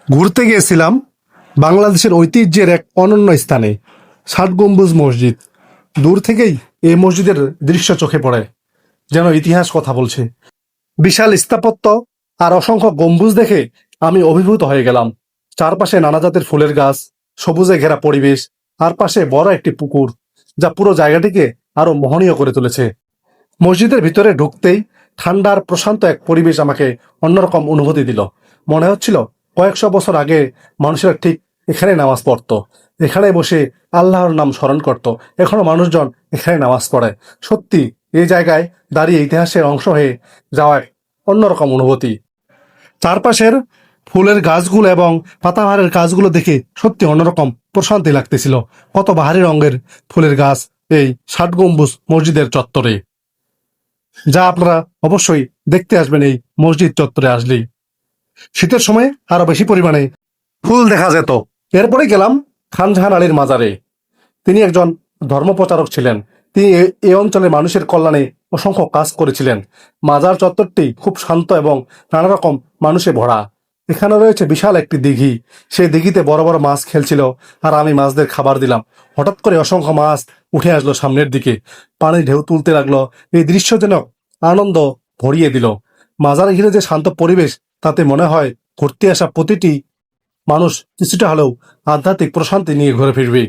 ঘুরতে গিয়েছিলাম বাংলাদেশের ঐতিহ্যের এক অনন্য স্থানে, ষাট গম্বুজ মসজিদ। দূর থেকেই এই মসজিদের দৃশ্য চোখে পড়ে, যেন ইতিহাস কথা বলছে। বিশাল স্থাপত্য আর অসংখ্য গম্বুজ দেখে আমি অভিভূত হয়ে গেলাম। চারপাশে নানা জাতের ফুলের গাছ, সবুজে ঘেরা পরিবেশ, আর পাশে বড় একটি পুকুর, যা পুরো জায়গাটিকে আরো মোহনীয় করে তুলেছে। মসজিদের ভিতরে ঢুকতেই ঠান্ডা আর প্রশান্ত এক পরিবেশ আমাকে অন্যরকম অনুভূতি দিল। মনে হচ্ছিল কয়েকশো বছর আগে মানুষেরা ঠিক এখানে নামাজ পড়তো, এখানে বসে আল্লাহর নাম স্মরণ করত। এখনো মানুষজন এখানে নামাজ পড়ে। সত্যি এই জায়গায় দাঁড়িয়ে ইতিহাসের অংশ হয়ে যাওয়া এক অন্যরকম অনুভূতি। চারপাশের ফুলের গাছগুলো এবং পাতাবাহারের গাছগুলো দেখে সত্যি অন্যরকম প্রশান্তি লাগতেছিল। কত বাহারি রঙের ফুলের গাছ এই ষাট গম্বুজ মসজিদের চত্বরে, যা আপনারা অবশ্যই দেখতে আসবেন এই মসজিদ চত্বরে আসলেই। শীতের সময় আরো বেশি পরিমাণে ফুল দেখা যেত। এরপরে গেলাম খান জাহান আলীর মাজারে। তিনি একজন ধর্মপ্রচারক ছিলেন। তিনি এই অঞ্চলের মানুষের কল্যাণে অসংখ্য কাজ করেছিলেন। মাজার চত্বরটি খুব শান্ত এবং নানা রকম মানুষে ভরা। এখানে রয়েছে বিশাল একটি দিঘি। সেই দিঘিতে বড় বড় মাছ খেলছিল, আর আমি মাছদের খাবার দিলাম। হঠাৎ করে অসংখ্য মাছ উঠে আসলো সামনের দিকে, পানির ঢেউ তুলতে লাগলো। এই দৃশ্য যেন আনন্দ ভরিয়ে দিল। মাজার ঘিরে যে শান্ত পরিবেশ, তাতে মনে হয় ঘুরতে আসা প্রতিটি মানুষ কিছুটা হলেও আধ্যাত্মিক প্রশান্তি নিয়ে ঘুরে ফিরবে।